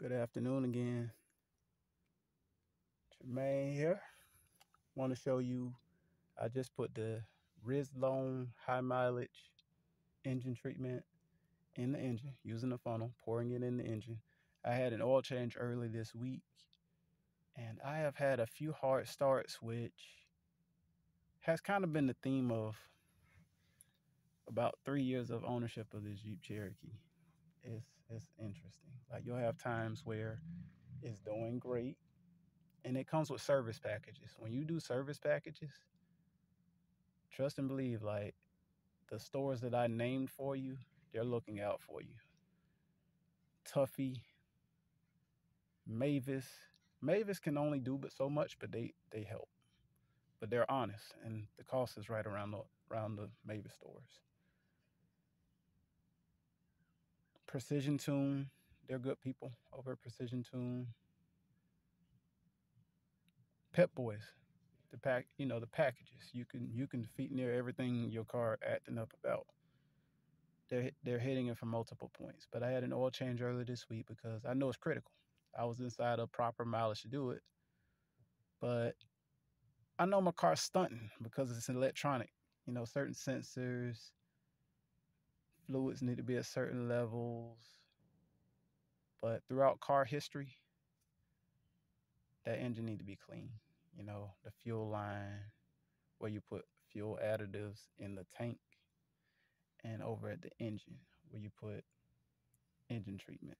Good afternoon again. Jermaine here. Want to show you, I just put the Rislone high mileage engine treatment in the engine using the funnel, pouring it in the engine. I had an oil change early this week, and I have had a few hard starts, which has kind of been the theme of about 3 years of ownership of this Jeep Cherokee. It's interesting. Like, you'll have times where it's doing great, and it comes with service packages. When you do service packages, trust and believe, like, the stores that I named for you, they're looking out for you. Tuffy, Mavis. Mavis can only do but so much, but they help. But they're honest, and the cost is right around the Mavis stores. Precision Tune, they're good people over at Precision Tune. Pep Boys, the packages. You can defeat near everything your car acting up about. They're hitting it from multiple points. But I had an oil change earlier this week because I know it's critical. I was inside of proper mileage to do it, but I know my car's stunting because it's electronic. Certain sensors, fluids need to be at certain levels. But throughout car history, that engine need to be clean. The fuel line, where you put fuel additives in the tank, and over at the engine, where you put engine treatment.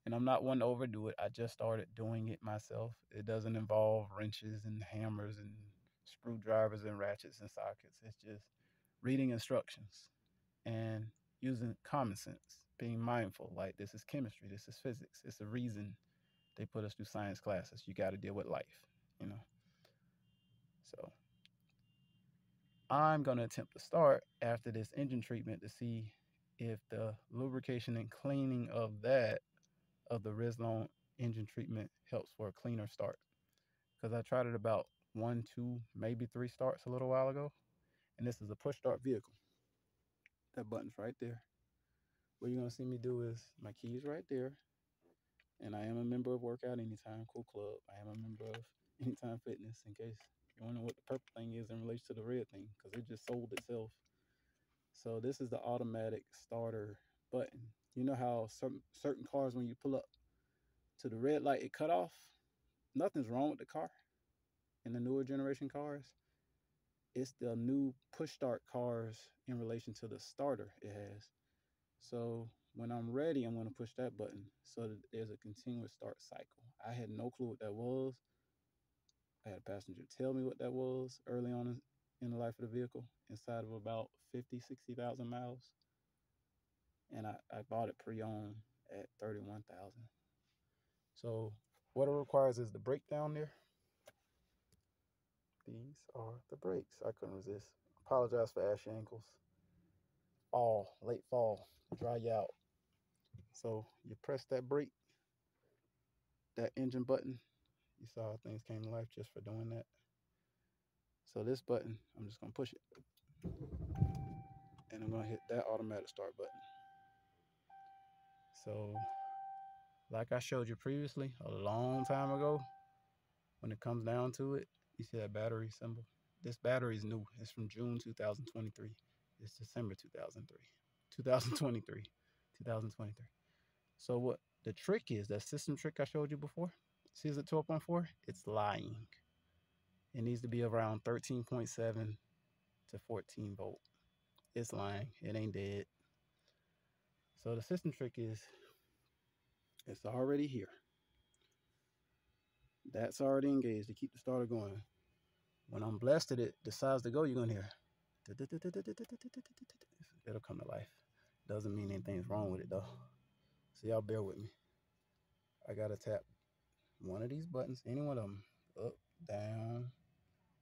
And I'm not one to overdo it. I just started doing it myself. It doesn't involve wrenches and hammers and screwdrivers and ratchets and sockets. It's just reading instructions and using common sense, being mindful. Like, this is chemistry, this is physics. It's a reason they put us through science classes. You got to deal with life, you know. So I'm going to attempt to start after this engine treatment to see if the lubrication and cleaning of the Rislone engine treatment helps for a cleaner start. Because I tried it about 1, 2, maybe 3 starts a little while ago. And this is a push start vehicle. That button's right there. What you're going to see me do is my keys right there. And I am a member of Workout Anytime Cool Club. I am a member of Anytime Fitness, in case you want to know what the purple thing is in relation to the red thing, because it just sold itself. So this is the automatic starter button. You know how certain cars, when you pull up to the red light, it cut off? Nothing's wrong with the car. In the newer generation cars, it's the new push start cars in relation to the starter it has. So when I'm ready, I'm going to push that button so that there's a continuous start cycle. I had no clue what that was. I had a passenger tell me what that was early on in the life of the vehicle, inside of about 50, 60,000 miles. And I bought it pre-owned at 31,000. So what it requires is the brake down there. These are the brakes. I couldn't resist. Apologize for ashy ankles. Late fall, dry you out. So you press that brake, that engine button. You saw how things came to life just for doing that. So this button, I'm just gonna push it. And I'm gonna hit that automatic start button. So like I showed you previously, a long time ago, when it comes down to it, you see that battery symbol? This battery is new. It's from June 2023. It's December 2003. 2023. 2023. So what the trick is, that system trick I showed you before, see, is it 12.4? It's lying. It needs to be around 13.7 to 14 volt. It's lying. It ain't dead. So the system trick is, it's already here. That's already engaged to keep the starter going. When I'm blasted, it decides to go, you're gonna hear. It'll come to life. Doesn't mean anything's wrong with it though. So y'all bear with me. I gotta tap one of these buttons, any one of them. Up, down,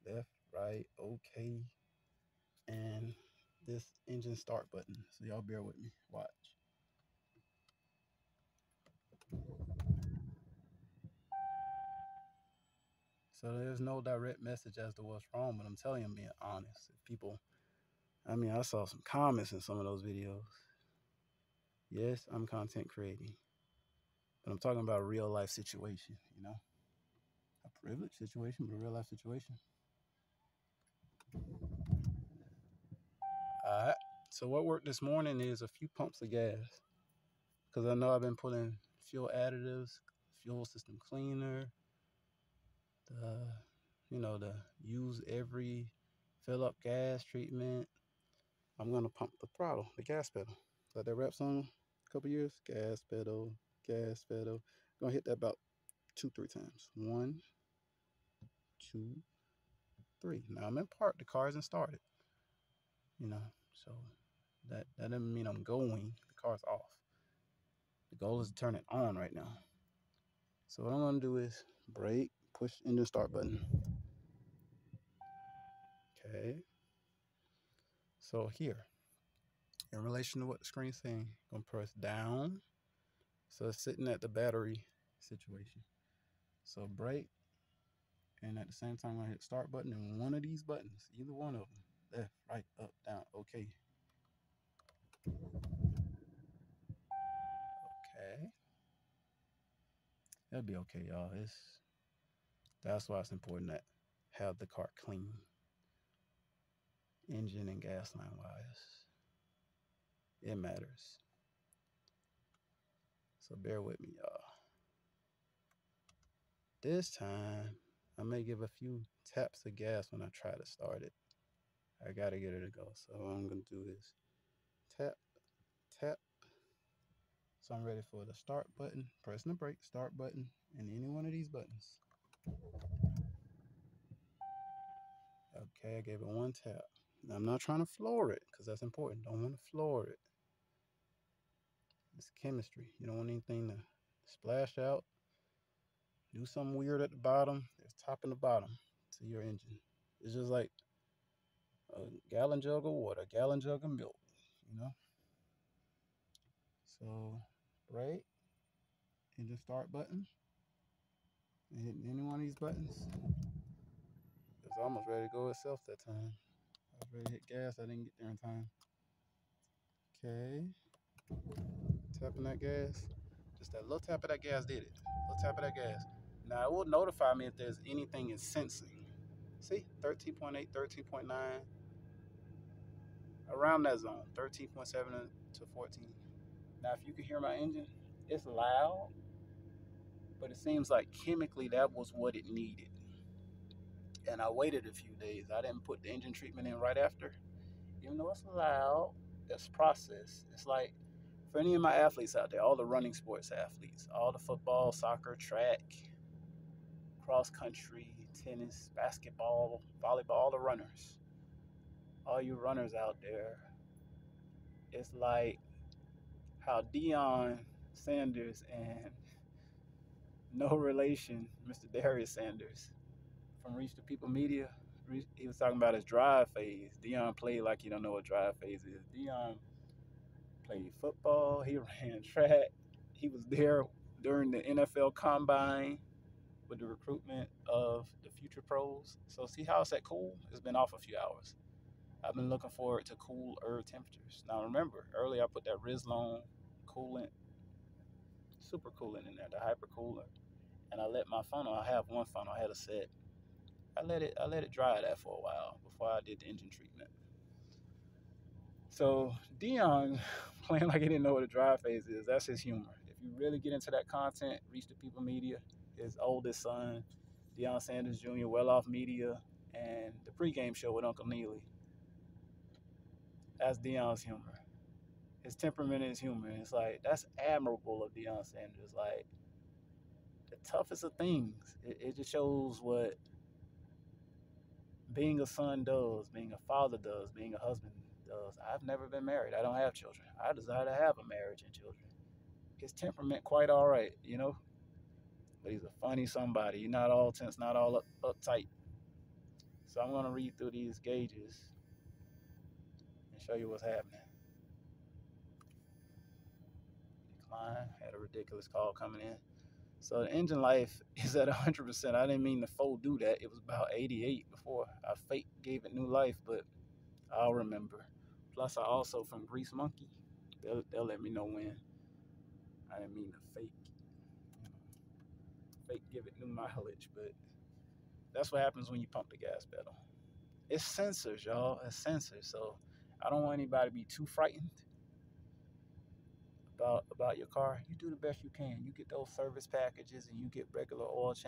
left, right, okay. And this engine start button. So y'all bear with me. Watch. So there's no direct message as to what's wrong, but I'm telling you, I'm being honest. If people, I saw some comments in some of those videos. Yes, I'm content creating. But I'm talking about a real life situation, you know, a privileged situation, but a real life situation. All right. So what worked this morning is a few pumps of gas because I know I've been putting fuel additives, fuel system cleaner, the the use every fill up gas treatment. I'm gonna pump the throttle, the gas pedal. Got that rap song a couple years. Gas pedal, gas pedal. Gonna hit that about 2, 3 times. 1, 2, 3. Now I'm in park. The car isn't started. You know, so that doesn't mean I'm going. The car's off. The goal is to turn it on right now. So what I'm gonna do is brake, push engine start button. Okay. So here, in relation to what the screen's saying, I'm gonna press down. So it's sitting at the battery situation. So brake, and at the same time I'm gonna hit start button and one of these buttons, either one of them, left, right, up, down, okay. Okay. That'll be okay, y'all. That's why it's important to have the car clean. Engine and gas line wise. It matters. So bear with me, y'all. This time, I may give a few taps of gas when I try to start it. I gotta get her to go. So what I'm gonna do is tap, tap. So I'm ready for the start button, pressing the brake, start button, and any one of these buttons. Okay, I gave it one tap. Now I'm not trying to floor it because that's important. Don't want to floor it. It's chemistry. You don't want anything to splash out. Do something weird at the bottom. There's top and the bottom to your engine. It's just like a gallon jug of water, a gallon jug of milk, you know? So, brake, engine start button, and hitting any one of these buttons. It's almost ready to go itself that time. I was ready to hit gas, I didn't get there in time. Okay, tapping that gas. Just that little tap of that gas did it. Little tap of that gas. Now it will notify me if there's anything in sensing. See, 13.8, 13.9, around that zone, 13.7 to 14. Now, if you can hear my engine, it's loud, but it seems like chemically that was what it needed. And I waited a few days. I didn't put the engine treatment in right after. Even though it's loud, it's processed. It's like for any of my athletes out there, all the running sports athletes, all the football, soccer, track, cross country, tennis, basketball, volleyball, all the runners, all you runners out there, it's like how Deion Sanders and no relation, Mr. Darius Sanders from Reach the People Media. He was talking about his drive phase. Deion played like you don't know what drive phase is. Deion played football. He ran track. He was there during the NFL Combine with the recruitment of the future pros. So see how it's at cool? It's been off a few hours. I've been looking forward to cooler temperatures. Now remember, earlier I put that Rislone coolant, super coolant in there, the hyper cooler, and I let my funnel. I have one funnel. I had a set. I let it dry that for a while before I did the engine treatment. So Dion playing like he didn't know what a dry phase is. That's his humor. If you really get into that content, Reach the People Media, his oldest son, Deion Sanders Jr., Well Off Media, and the pregame show with Uncle Neely. That's Deion's humor. His temperament is humor. It's like that's admirable of Deion Sanders. Like the toughest of things. It just shows what being a son does, being a father does, being a husband does. I've never been married. I don't have children. I desire to have a marriage and children. His temperament quite all right, you know, but he's a funny somebody. He's not all tense, not all uptight. So I'm gonna read through these gauges and show you what's happening. Decline, had a ridiculous call coming in. So the engine life is at 100%. I didn't mean to do that. It was about 88 before I fake gave it new life, but I'll remember. Plus, I also from Grease Monkey. They'll let me know when. I didn't mean to fake. mileage, but that's what happens when you pump the gas pedal. It's sensors, y'all. It's sensors. So I don't want anybody to be too frightened about your car. You do the best you can. You get those service packages and you get regular oil change.